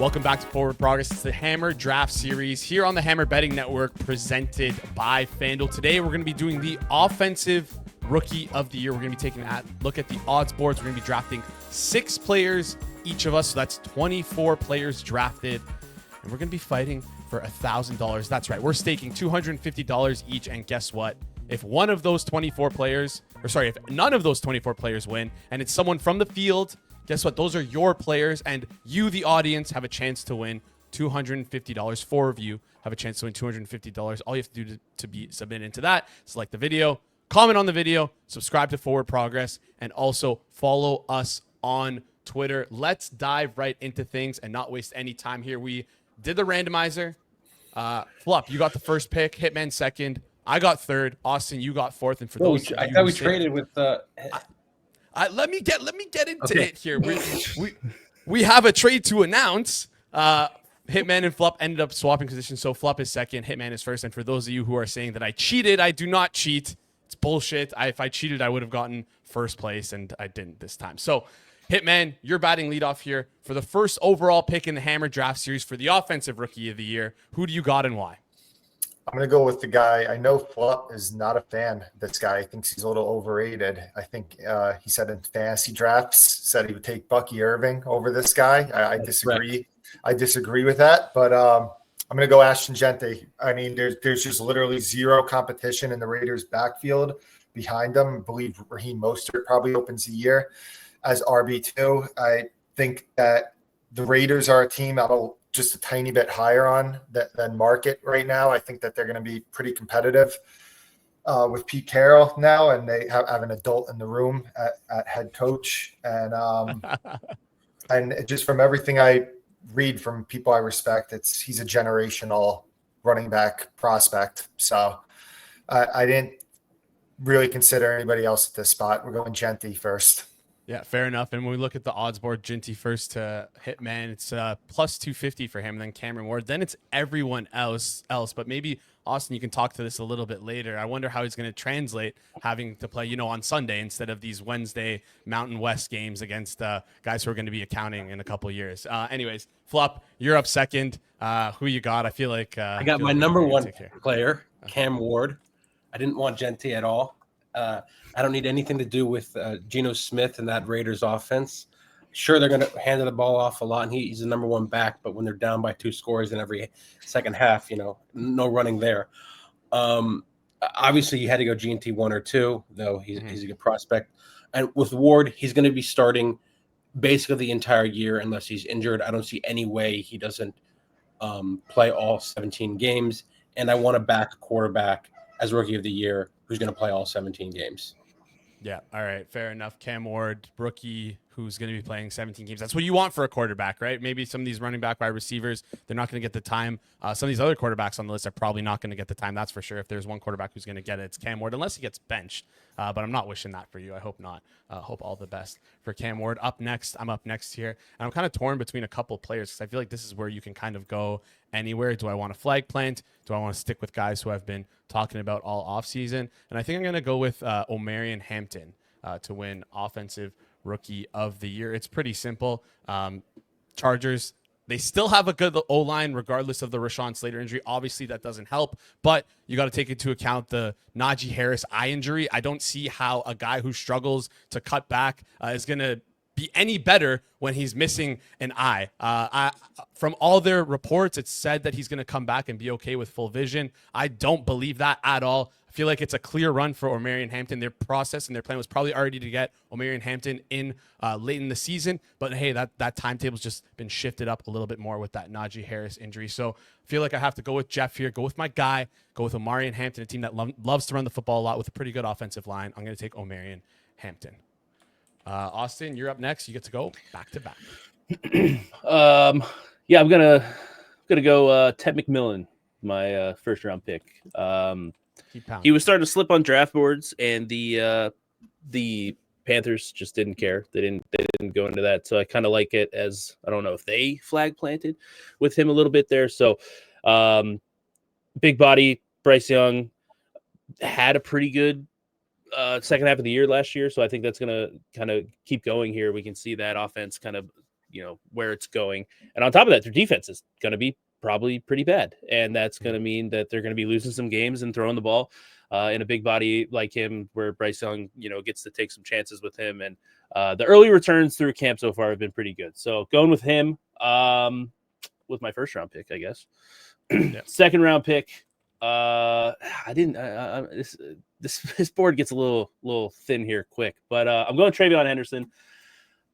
Welcome back to Forward Progress. It's the Hammer Draft Series here on the Hammer Betting Network, presented by Fanduel. Today, we're going to be doing the Offensive Rookie of the Year. We're going to be taking a look at the odds boards. We're going to be drafting 6 players, each of us. So that's 24 players drafted. And we're going to be fighting for $1,000. That's right. We're staking $250 each. And guess what? If one of those 24 players, if none of those 24 players win, and it's someone from the field, guess what? Those are your players, and you, the audience, have a chance to win $250. 4 of you have a chance to win $250. All you have to do to be submitted into that, select the video, comment on the video, subscribe to Forward Progress, and also follow us on Twitter. Let's dive right into things and not waste any time here. We did the randomizer. Flup, you got the first pick. Hitman second. I got third. Austin, you got fourth. And for those, I thought we traded with. Let me get into it here. We have a trade to announce. Hitman and Flup ended up swapping positions, so Flup is second, Hitman is first. And for those of you who are saying that I cheated, I do not cheat. It's bullshit. If I cheated, I would have gotten first place, and I didn't this time. So, Hitman, you're batting leadoff here for the first overall pick in the Hammer Draft Series for the Offensive Rookie of the Year. Who do you got and why? I'm going to go with the guy. I know Flup is not a fan of this guy. He thinks he's a little overrated. I think he said in fantasy drafts, said he would take Bucky Irving over this guy. I disagree. Right. I disagree with that, but I'm going to go Ashton Gente. I mean, there's just literally zero competition in the Raiders' backfield behind them. I believe Raheem Mostert probably opens the year as RB2. I think that the Raiders are a team that'll just a tiny bit higher on than market right now. I think that they're going to be pretty competitive with Pete Carroll now, and they have an adult in the room at head coach. And and just from everything I read from people I respect, he's a generational running back prospect. So I didn't really consider anybody else at this spot. We're going Gente first. Yeah, fair enough. And when we look at the odds board, Ginty first to Hitman, it's plus 250 for him, and then Cameron Ward. Then it's everyone else. But maybe, Austin, you can talk to this a little bit later. I wonder how he's going to translate having to play, on Sunday instead of these Wednesday Mountain West games against guys who are going to be accounting in a couple of years. Anyways, Flup, you're up second. Who you got? I feel like I got my number one player, Cam Ward. I didn't want Gente at all. I don't need anything to do with Geno Smith and that Raiders offense. Sure, they're going to hand the ball off a lot, and he's the number one back. But when they're down by 2 scores in every second half, no running there. Obviously, you had to go GNT 1 or 2, though he's a good prospect. And with Ward, he's going to be starting basically the entire year unless he's injured. I don't see any way he doesn't play all 17 games. And I want to back a quarterback as Rookie of the Year who's going to play all 17 games. Yeah, all right, fair enough. Cam Ward, rookie, who's going to be playing 17 games. That's what you want for a quarterback, right? Maybe some of these running back wide receivers, they're not going to get the time. Some of these other quarterbacks on the list are probably not going to get the time. That's for sure. If there's one quarterback who's going to get it, it's Cam Ward, unless he gets benched. But I'm not wishing that for you. I hope not. Hope all the best for Cam Ward. Up next, I'm up next here. And I'm kind of torn between a couple players because I feel like this is where you can kind of go anywhere. Do I want to flag plant? Do I want to stick with guys who I've been talking about all offseason? And I think I'm going to go with Omarion Hampton to win Offensive Rookie of the Year. It's pretty simple. Chargers, they still have a good O-line regardless of the Rashawn Slater injury. Obviously, that doesn't help, but you got to take into account the Najee Harris eye injury. I don't see how a guy who struggles to cut back is going to be any better when he's missing an eye. From all their reports, it's said that he's going to come back and be okay with full vision. I don't believe that at all. I feel like it's a clear run for Omarion Hampton. Their process and their plan was probably already to get Omarion Hampton in late in the season. But, hey, that timetable's just been shifted up a little bit more with that Najee Harris injury. So I feel like I have to go with Jeff here, go with my guy, go with Omarion Hampton, a team that loves to run the football a lot with a pretty good offensive line. I'm going to take Omarion Hampton. Austin, you're up next. You get to go back to back. Yeah, I'm gonna go Ted McMillan, my first round pick. He was starting to slip on draft boards, and the Panthers just didn't care. They didn't go into that. So I kind of like it as, I don't know if they flag planted with him a little bit there. So big body, Bryce Young had a pretty good second half of the year last year. So I think that's going to kind of keep going here. We can see that offense kind of where it's going. And on top of that, their defense is going to be probably pretty bad. And that's going to mean that they're going to be losing some games and throwing the ball in a big body like him, where Bryce Young, gets to take some chances with him. And the early returns through camp so far have been pretty good. So going with him with my first round pick, I guess. Second round pick. This board gets a little thin here quick, but I'm going Travion Henderson.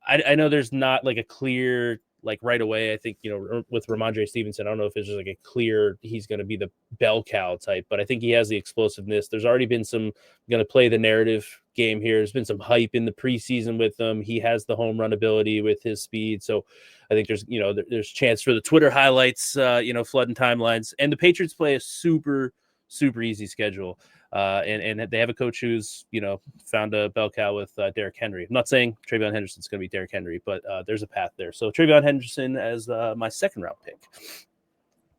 I know there's not like a clear right away. I think with Ramondre Stevenson, I don't know if it's just like a clear he's going to be the bell cow type, but I think he has the explosiveness. There's already been some going to play the narrative game here. There's been some hype in the preseason with him. He has the home run ability with his speed, so I think there's chance for the Twitter highlights, flooding timelines. And the Patriots play a super easy schedule. And they have a coach who's, found a bell cow with Derrick Henry. I'm not saying Travion Henderson's going to be Derrick Henry, but there's a path there. So Travion Henderson as my second round pick.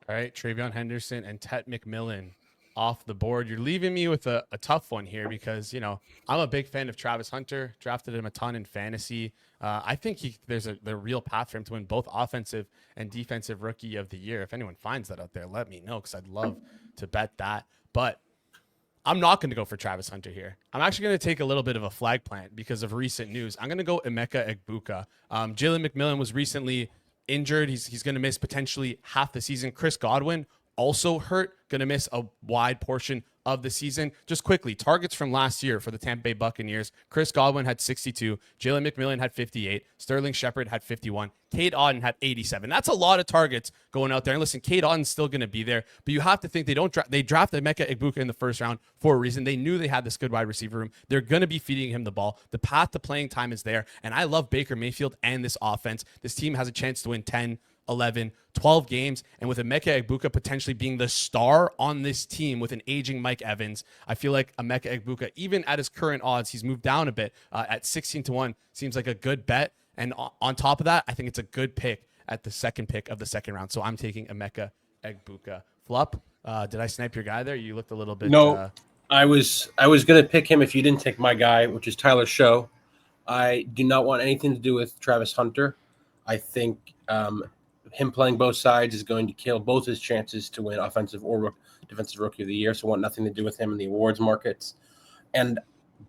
All right, Travion Henderson and Tet McMillan off the board. You're leaving me with a tough one here because, I'm a big fan of Travis Hunter, drafted him a ton in fantasy. I think there's the real path for him to win both offensive and defensive rookie of the year. If anyone finds that out there, let me know because I'd love to bet that. But I'm not going to go for Travis Hunter here. I'm actually going to take a little bit of a flag plant because of recent news. I'm going to go Emeka Egbuka. Jalen McMillan was recently injured. He's going to miss potentially half the season. Chris Godwin also hurt, going to miss a wide portion of the season. Just quickly, targets from last year for the Tampa Bay Buccaneers. Chris Godwin had 62. Jalen McMillan had 58. Sterling Shepard had 51. Cade Otton had 87. That's a lot of targets going out there. And listen, Cade Otton's still going to be there, but you have to think they drafted Emeka Egbuka in the first round for a reason. They knew they had this good wide receiver room. They're going to be feeding him the ball. The path to playing time is there. And I love Baker Mayfield and this offense. This team has a chance to win 10, 11, 12 games. And with Emeka Egbuka potentially being the star on this team with an aging Mike Evans, I feel like Emeka Egbuka, even at his current odds, he's moved down a bit at 16-1, seems like a good bet. And on top of that, I think it's a good pick at the second pick of the second round. So I'm taking Emeka Egbuka. Flup, did I snipe your guy there? You looked a little bit. No, I was going to pick him if you didn't take my guy, which is Tyler Show. I do not want anything to do with Travis Hunter. I think him playing both sides is going to kill both his chances to win offensive or defensive rookie of the year. So I want nothing to do with him in the awards markets. And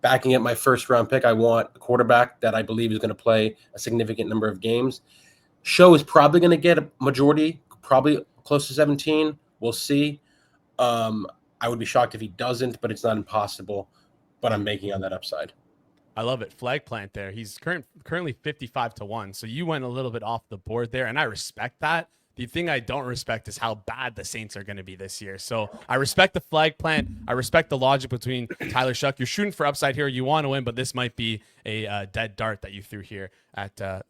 backing up my first round pick, I want a quarterback that I believe is going to play a significant number of games. Show is probably going to get a majority, probably close to 17. We'll see. I would be shocked if he doesn't, but it's not impossible. But I'm banking on that upside. I love it. Flag plant there. He's currently 55-1. So you went a little bit off the board there, and I respect that. The thing I don't respect is how bad the Saints are going to be this year. So I respect the flag plant. I respect the logic between Tyler Shuck. You're shooting for upside here. You want to win, but this might be a dead dart that you threw here at the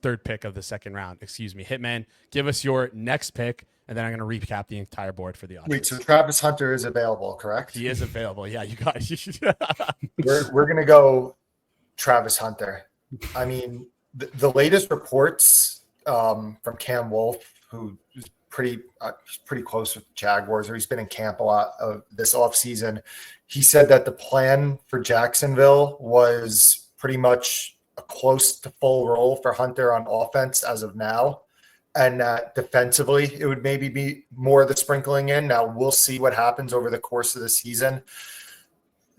third pick of the second round. Excuse me. Hitman, give us your next pick, and then I'm going to recap the entire board for the audience. Wait, so Travis Hunter is available, correct? He is available. Yeah, you got it. We're going to go Travis Hunter. I mean, the latest reports from Cam Wolf, who is pretty close with the Jaguars, or he's been in camp a lot of this offseason. He said that the plan for Jacksonville was pretty much a close to full role for Hunter on offense as of now. And that defensively, it would maybe be more of the sprinkling in. Now, we'll see what happens over the course of the season.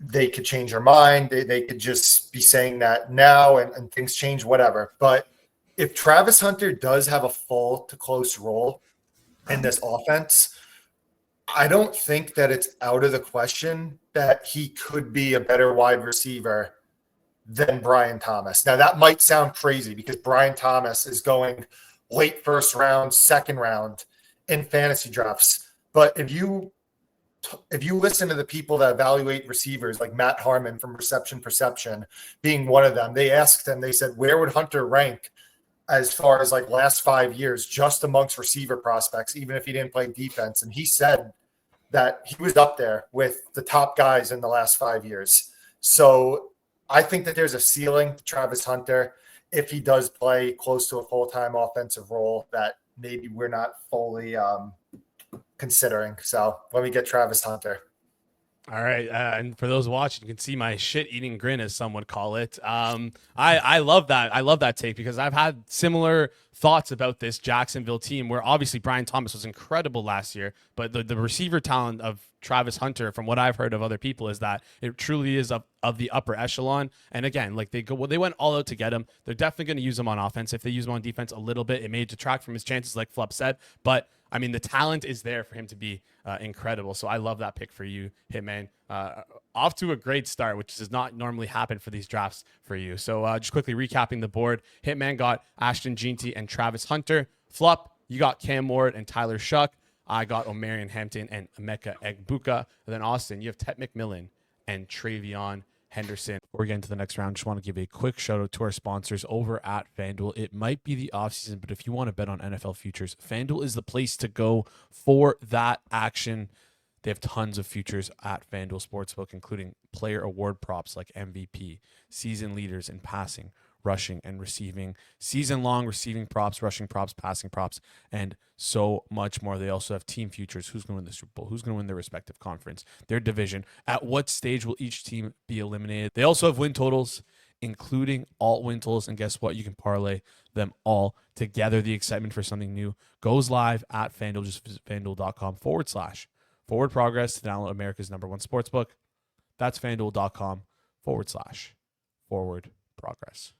They could change their mind. They could just be saying that now and things change, whatever. But if Travis Hunter does have a full to close role in this offense, I don't think that it's out of the question that he could be a better wide receiver than Brian Thomas. Now, that might sound crazy because Brian Thomas is going late first round, second round in fantasy drafts. But if you listen to the people that evaluate receivers, like Matt Harmon from Reception Perception being one of them, they asked him, they said, where would Hunter rank as far as like last 5 years, just amongst receiver prospects, even if he didn't play defense? And he said that he was up there with the top guys in the last 5 years. So I think that there's a ceiling to Travis Hunter if he does play close to a full-time offensive role that maybe we're not fully considering. So let me get Travis Hunter. All right, and for those watching, you can see my shit-eating grin, as some would call it. I love that. I love that take because I've had similar thoughts about this Jacksonville team, where obviously Brian Thomas was incredible last year, but the receiver talent of Travis Hunter, from what I've heard of other people, is that it truly is of the upper echelon. And again, like they went all out to get him. They're definitely going to use him on offense. If they use him on defense a little bit, it may detract from his chances, like Flup said, but I mean, the talent is there for him to be incredible. So I love that pick for you, Hitman. Off to a great start, which does not normally happen for these drafts for you. So just quickly recapping the board. Hitman got Ashton Jeanty and Travis Hunter. Flup, you got Cam Ward and Tyler Shuck. I got Omarion Hampton and Emeka Egbuka. And then Austin, you have Ted McMillan and Travion Henderson. Before we get into the next round, just want to give a quick shout out to our sponsors over at Fanduel. It might be the offseason, but if you want to bet on NFL futures, Fanduel is the place to go for that action. They have tons of futures at Fanduel Sportsbook, including player award props like MVP, season leaders in passing, rushing, and receiving, season-long receiving props, rushing props, passing props, and so much more. They also have team futures. Who's going to win the Super Bowl? Who's going to win their respective conference, their division? At what stage will each team be eliminated? They also have win totals, including alt win totals. And guess what? You can parlay them all together. The excitement for something new goes live at FanDuel. Just visit FanDuel.com/forward progress to download America's #1 sportsbook. That's FanDuel.com/forward progress.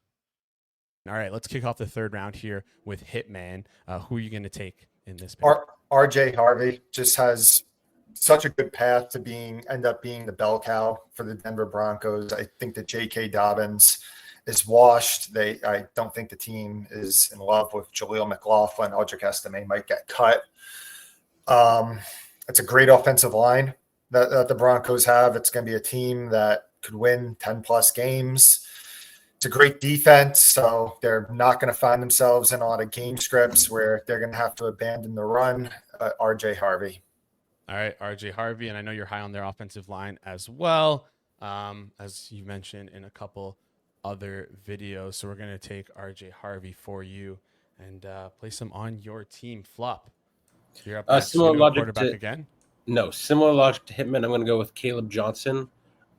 All right, let's kick off the third round here with Hitman. Who are you going to take in this pick? RJ Harvey just has such a good path to end up being the bell cow for the Denver Broncos. I think that J.K. Dobbins is washed. I don't think the team is in love with Jaleel McLaughlin. Audric Estime might get cut. It's a great offensive line that the Broncos have. It's going to be a team that could win 10-plus games. It's a great defense, so they're not going to find themselves in a lot of game scripts where they're going to have to abandon the run. RJ Harvey. All right, RJ Harvey, and I know you're high on their offensive line as well, as you mentioned in a couple other videos. So we're going to take RJ Harvey for you and place him on your team. Flup. You're up next. Similar logic quarterback again? No, similar logic to Hitman. I'm going to go with Caleb Johnson.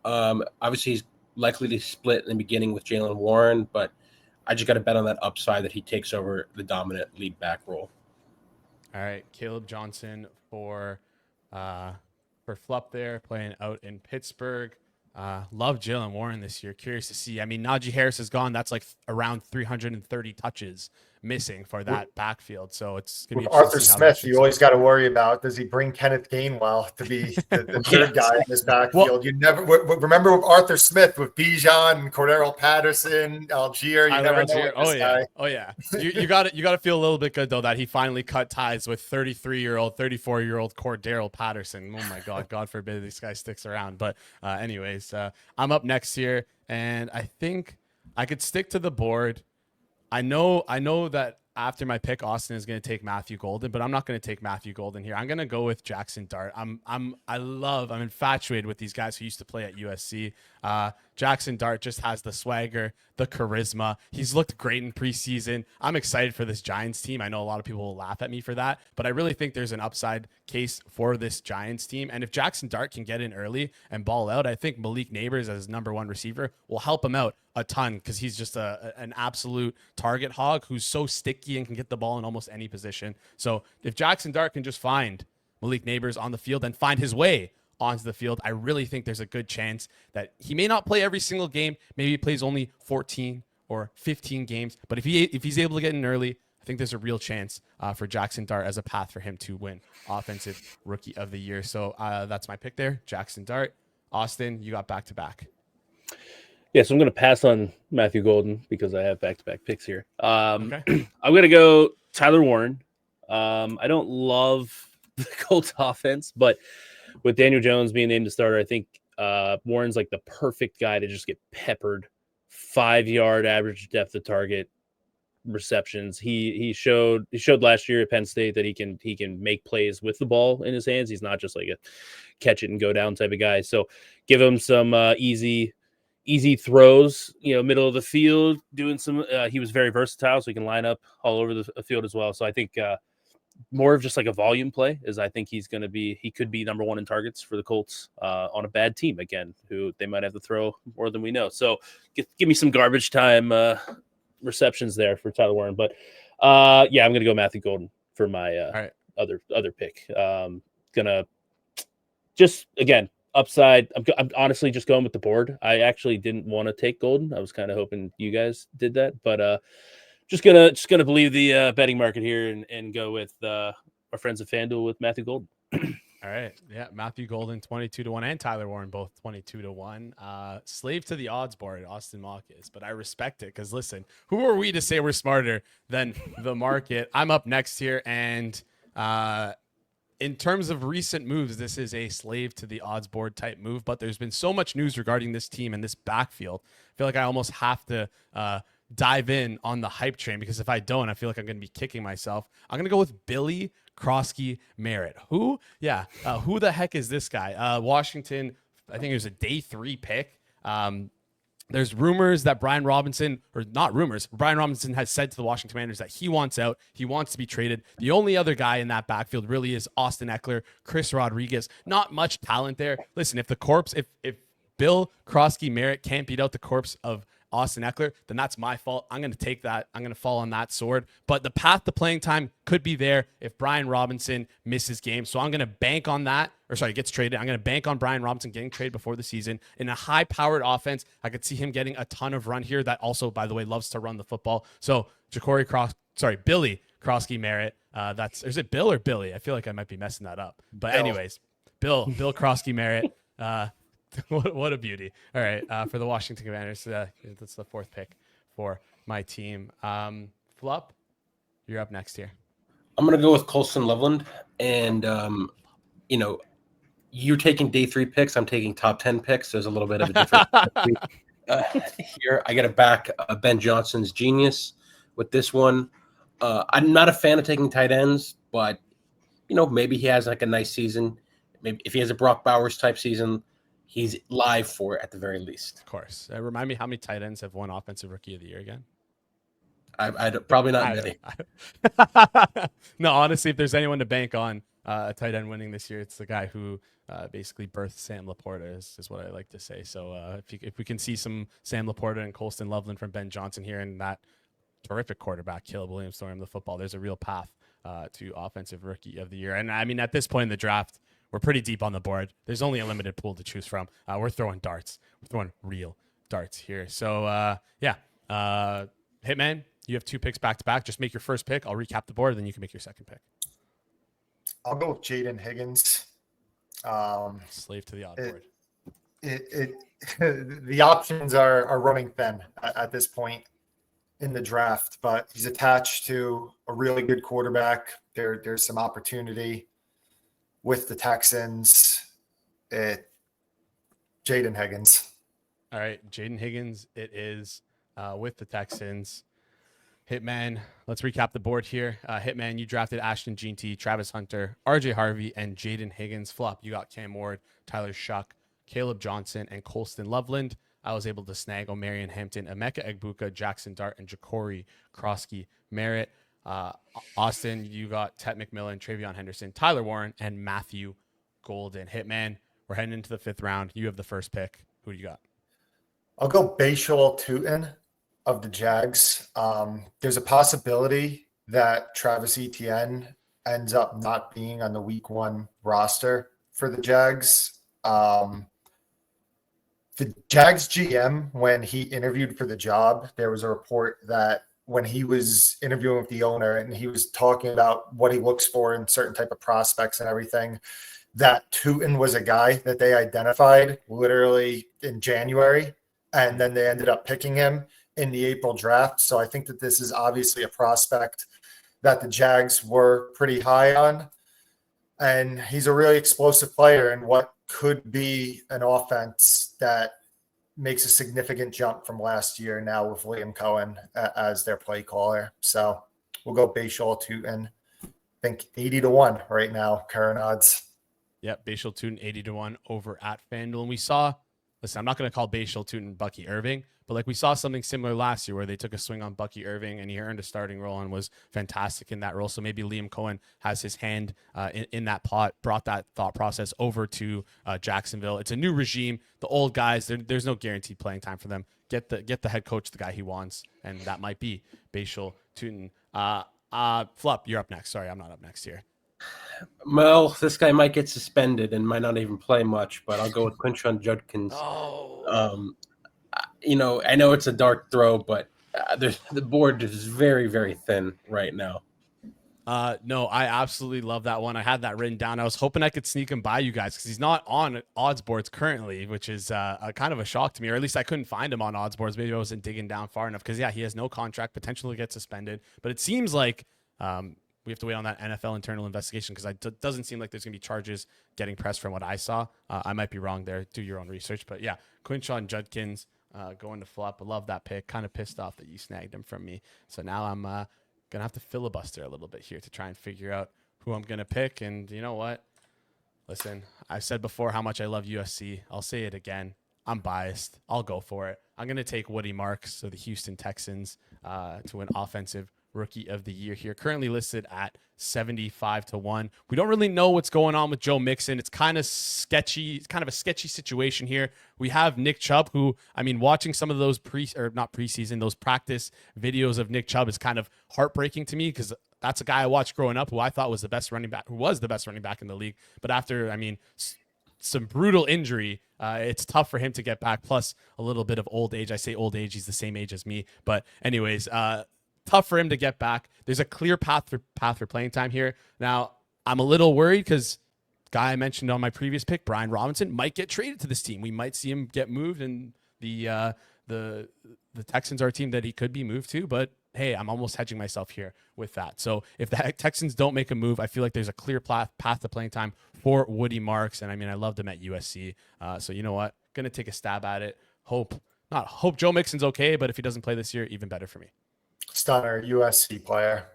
Obviously, he's likely to split in the beginning with Jalen Warren, but I just got to bet on that upside that he takes over the dominant lead back role. All right, Caleb Johnson for Flup there, playing out in Pittsburgh. Love Jalen Warren this year. Curious to see. I mean, Najee Harris is gone. That's like around 330 touches missing for that backfield. So it's going to be Arthur Smith. You always got to worry about, does he bring Kenneth Gainwell to be the third guy in this backfield? Well, you never remember with Arthur Smith with Bijan and Cordero Patterson, Algier. You never know. Oh yeah. You got to feel a little bit good though that he finally cut ties with 34-year-old Cordero Patterson. Oh my God, God forbid this guy sticks around. But anyways, I'm up next here, and I think I could stick to the board. I know that after my pick, Austin is going to take Matthew Golden, but I'm not going to take Matthew Golden here. I'm going to go with Jackson Dart. I'm infatuated with these guys who used to play at USC. Jackson Dart just has the swagger, the charisma. He's looked great in preseason. I'm excited for this Giants team. I know a lot of people will laugh at me for that, but I really think there's an upside case for this Giants team. And if Jackson Dart can get in early and ball out, I think Malik Neighbors as his #1 receiver will help him out a ton because he's just an absolute target hog who's so sticky and can get the ball in almost any position. So if Jackson Dart can just find Malik Neighbors on the field and find his way onto the field, I really think there's a good chance that he may not play every single game. Maybe he plays only 14 or 15 games. But if he's able to get in early, I think there's a real chance for Jackson Dart as a path for him to win Offensive Rookie of the Year. So that's my pick there, Jackson Dart. Austin, you got back-to-back. Yeah, so I'm going to pass on Matthew Golden because I have back-to-back picks here. Okay. I'm going to go Tyler Warren. I don't love the Colts offense, but with Daniel Jones being named the starter, I think Warren's like the perfect guy to just get peppered. 5-yard average depth of target receptions. He showed last year at Penn State that he can make plays with the ball in his hands. He's not just like a catch it and go down type of guy. So give him some easy throws, middle of the field, doing some, he was very versatile, so he can line up all over the field as well. So I think more of just like a volume play, as I think he could be number one in targets for the Colts on a bad team again, who they might have to throw more than we know. So give me some garbage time receptions there for Tyler Warren. But yeah, I'm going to go Matthew Golden for my other pick. Gonna just, again, upside. I'm honestly just going with the board. I actually didn't want to take Golden. I was kind of hoping you guys did that, but just gonna believe the betting market here and go with our friends at Fanduel with Matthew Golden. All right. Yeah. Matthew Golden, 22-1, and Tyler Warren, both 22-1. Slave to the odds board, Austin Mock is, but I respect it because, listen, who are we to say we're smarter than the market? I'm up next here. And in terms of recent moves, this is a slave to the odds board type move, but there's been so much news regarding this team and this backfield. I feel like I almost have to dive in on the hype train, because if I don't, I feel like I'm going to be kicking myself. I'm going to go with Billy Krosky Merritt. Who the heck is this guy? Washington, I think it was a day 3 pick. There's rumors that Brian Robinson has said to the Washington Commanders that he wants out. He wants to be traded. The only other guy in that backfield really is Austin Eckler, Chris Rodriguez. Not much talent there. Listen, if Bill Krosky Merritt can't beat out the corpse of Austin Eckler, then that's my fault. I'm going to take that. I'm going to fall on that sword. But the path to playing time could be there if Brian Robinson misses games. So I'm going to bank on that. Gets traded. I'm going to bank on Brian Robinson getting traded before the season. In a high-powered offense, I could see him getting a ton of run here. That also, by the way, loves to run the football. So Billy Krosky Merritt. Is it Bill or Billy? I feel like I might be messing that up. But anyways, Bill Krosky Merritt. What a beauty. All right. For the Washington Commanders, that's the 4th pick for my team. Flup, you're up next here. I'm going to go with Colston Loveland. And, you're taking day 3 picks. I'm taking top 10 picks. There's a little bit of a difference here. I got to back Ben Johnson's genius with this one. I'm not a fan of taking tight ends, but, maybe he has like a nice season. Maybe if he has a Brock Bowers type season, he's live for it at the very least. Of course. Remind me how many tight ends have won Offensive Rookie of the Year again? I probably not many. No, honestly, if there's anyone to bank on a tight end winning this year, it's the guy who basically birthed Sam Laporta, is what I like to say. So if we can see some Sam Laporta and Colston Loveland from Ben Johnson here, and that terrific quarterback, Caleb Williams, throwing him the football, there's a real path to Offensive Rookie of the Year. And I mean, at this point in the draft, we're pretty deep on the board. There's only a limited pool to choose from. We're throwing darts. We're throwing real darts here. So, Hitman, you have 2 picks back-to-back. Just make your first pick. I'll recap the board, and then you can make your second pick. I'll go with Jaden Higgins. Slave to the odd board. The options are running thin at this point in the draft, but he's attached to a really good quarterback. There's some opportunity with the Texans. Jaden Higgins. All right, Jaden Higgins. It is with the Texans. Hitman, let's recap the board here. Hitman, you drafted Ashton Jeanty, Travis Hunter, RJ Harvey, and Jaden Higgins. Flup, you got Cam Ward, Tyler Shuck, Caleb Johnson, and Colston Loveland. I was able to snag Omarion Hampton, Emeka Egbuka, Jackson Dart, and Ja'Cory Krosky Merritt. Austin, you got Tet McMillan, Travion Henderson, Tyler Warren, and Matthew Golden. Hitman, we're heading into the 5th round. You have the first pick. Who do you got? I'll go Bashal Tutin of the Jags. There's a possibility that Travis Etienne ends up not being on the week 1 roster for the Jags. The Jags GM, when he interviewed for the job, there was a report that when he was interviewing with the owner and he was talking about what he looks for in certain type of prospects and everything, that Tutin was a guy that they identified literally in January, and then they ended up picking him in the April draft. So I think that this is obviously a prospect that the Jags were pretty high on, and he's a really explosive player in what could be an offense that makes a significant jump from last year now with Liam Cohen as their play caller. So we'll go Bashal Tutin. I think 80-1 right now, current odds. Yep, Bashal Tutin 80-1 over at FanDuel. And we saw listen, I'm not going to call Bashal Tootin Bucky Irving, but like we saw something similar last year where they took a swing on Bucky Irving and he earned a starting role and was fantastic in that role. So maybe Liam Cohen has his hand in that pot, brought that thought process over to Jacksonville. It's a new regime. The old guys, there's no guaranteed playing time for them. Get the head coach the guy he wants, and that might be Bashal Tootin. Flup, you're up next. Sorry, I'm not up next here. Well, this guy might get suspended and might not even play much, but I'll go with Quinshon Judkins. I know it's a dark throw, but the board is very, very thin right now. No, I absolutely love that one. I had that written down. I was hoping I could sneak him by you guys because he's not on odds boards currently, which is a kind of a shock to me, or at least I couldn't find him on odds boards. Maybe I wasn't digging down far enough because, yeah, he has no contract, potentially get suspended. But it seems like we have to wait on that NFL internal investigation because it doesn't seem like there's going to be charges getting pressed from what I saw. I might be wrong there. Do your own research. But, yeah, Quinshon Judkins going to Flup. I love that pick. Kind of pissed off that you snagged him from me. So now I'm going to have to filibuster a little bit here to try and figure out who I'm going to pick. And you know what? Listen, I've said before how much I love USC. I'll say it again. I'm biased. I'll go for it. I'm going to take Woody Marks, so the Houston Texans, to win Offensive Rookie of the Year here. Currently listed at 75-1. We don't really know what's going on with Joe Mixon. It's kind of sketchy. It's kind of a sketchy situation here. We have Nick Chubb, who, I mean, watching some of those those practice videos of Nick Chubb is kind of heartbreaking to me because that's a guy I watched growing up who I thought was the best running back in the league. But after, some brutal injury, it's tough for him to get back. Plus a little bit of old age. I say old age. He's the same age as me. But anyways, tough for him to get back. There's a clear path for playing time here. Now, I'm a little worried because guy I mentioned on my previous pick, Brian Robinson, might get traded to this team. We might see him get moved, and the Texans are a team that he could be moved to. But hey, I'm almost hedging myself here with that. So if the Texans don't make a move, I feel like there's a clear path to playing time for Woody Marks. And I loved him at USC. So you know what? Going to take a stab at it. Hope Joe Mixon's okay, but if he doesn't play this year, even better for me. Stunner, USC player.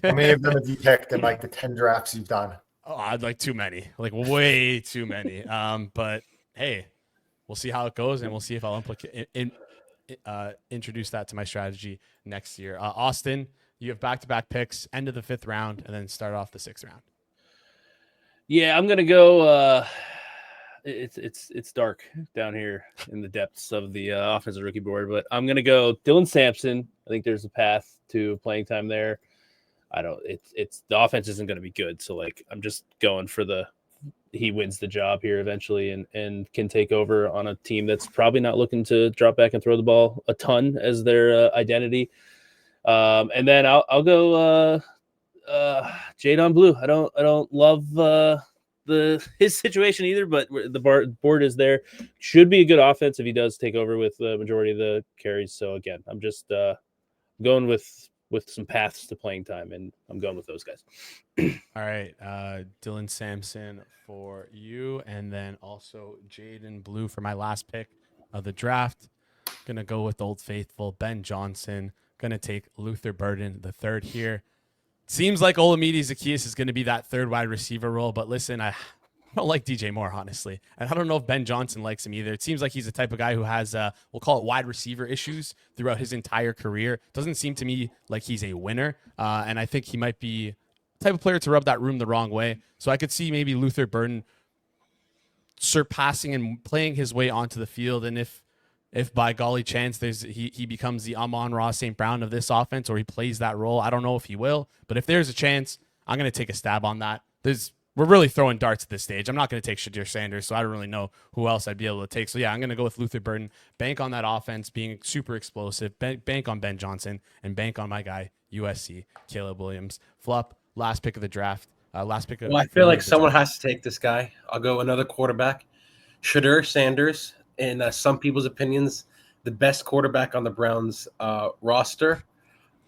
How many of them have you picked in like the 10 drafts you've done? Oh, I'd like too many, like way too many. But hey, we'll see how it goes, and we'll see if I'll introduce that to my strategy next year. Austin, you have back-to-back picks, end of the 5th round, and then start off the 6th round. Yeah, I'm gonna go. It's dark down here in the depths of the offensive rookie board, but I'm gonna go Dylan Sampson. I think there's a path to playing time there. It's the offense isn't gonna be good, so like I'm just going for he wins the job here eventually and can take over on a team that's probably not looking to drop back and throw the ball a ton as their identity. And then I'll go Jadon Blue. I don't love his situation either, but the board is there. Should be a good offense if he does take over with the majority of the carries. So again, I'm just going with some paths to playing time, and I'm going with those guys. All right, Dylan Sampson for you, and then also Jadon Blue for my last pick of the draft. Gonna go with Old Faithful Ben Johnson. Gonna take Luther Burden the third here. Seems like Olamide Zaccheaus is going to be that third wide receiver role, but listen, I don't like DJ Moore, honestly. And I don't know if Ben Johnson likes him either. It seems like he's the type of guy who has, we'll call it wide receiver issues throughout his entire career. Doesn't seem to me like he's a winner. And I think he might be the type of player to rub that room the wrong way. So I could see maybe Luther Burden surpassing and playing his way onto the field. And if by golly chance he becomes the Amon-Ra St. Brown of this offense, or he plays that role, I don't know if he will, but if there's a chance, I'm going to take a stab on that. We're really throwing darts at this stage. I'm not going to take Shadir Sanders, so I don't really know who else I'd be able to take. So yeah, I'm going to go with Luther Burden, bank on that offense being super explosive, bank on Ben Johnson, and bank on my guy, USC, Caleb Williams. Flup, last pick of the draft. I feel like someone has to take this guy. I'll go another quarterback, Shadir Sanders. In some people's opinions, the best quarterback on the Browns roster.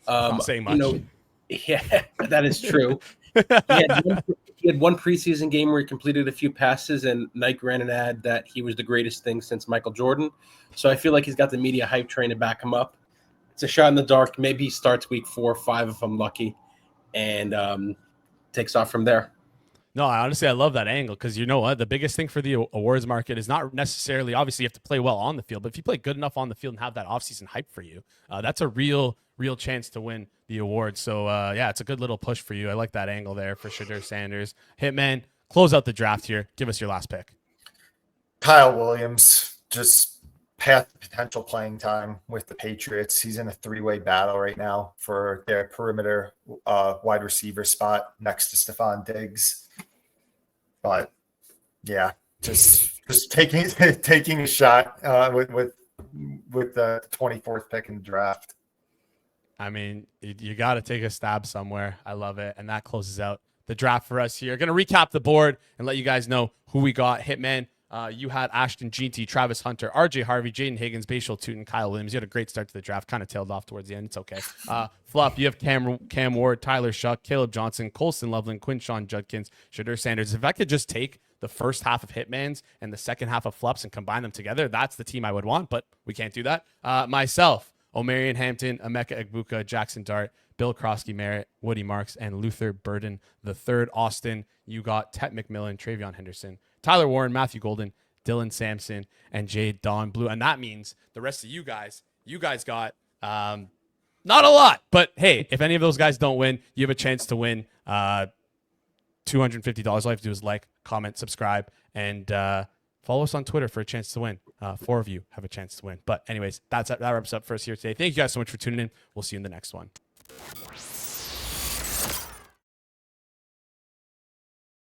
Not saying much. Yeah, that is true. He had one preseason game where he completed a few passes, and Nike ran an ad that he was the greatest thing since Michael Jordan. So I feel like he's got the media hype train to back him up. It's a shot in the dark. Maybe he starts week 4 or 5 if I'm lucky, and takes off from there. No, honestly, I love that angle because you know what? The biggest thing for the awards market is not necessarily, obviously, you have to play well on the field, but if you play good enough on the field and have that offseason hype for you, that's a real chance to win the award. So, yeah, it's a good little push for you. I like that angle there for Shadur Sanders. Hitman, close out the draft here. Give us your last pick. Kyle Williams, just path potential playing time with the Patriots. He's in a three-way battle right now for their perimeter wide receiver spot next to Stephon Diggs. But yeah, just taking a shot with the 24th pick in the draft. I mean, you got to take a stab somewhere. I love it. And that closes out the draft for us here. Going to recap the board and let you guys know who we got. Hitman, you had Ashton Jeanty, Travis Hunter, RJ Harvey, Jaden Higgins, Bashal Tootin, Kyle Williams. You had a great start to the draft. Kind of tailed off towards the end. It's okay. Flup, you have Cam Ward, Tyler Shuck, Caleb Johnson, Colston Loveland, Quinshawn Judkins, Shadur Sanders. If I could just take the first half of Hitman's and the second half of Flup's and combine them together, that's the team I would want, but we can't do that. Myself, Omarion Hampton, Emeka Egbuka, Jackson Dart, Bill Krosky Merritt, Woody Marks, and Luther Burden the third. Austin, you got Tet McMillan, Travion Henderson, Tyler Warren, Matthew Golden, Dylan Sampson, and Jade Don Blue. And that means the rest of you guys got not a lot. But hey, if any of those guys don't win, you have a chance to win $250. All you have to do is like, comment, subscribe, and follow us on Twitter for a chance to win. 4 of you have a chance to win. But anyways, that wraps up for us here today. Thank you guys so much for tuning in. We'll see you in the next one.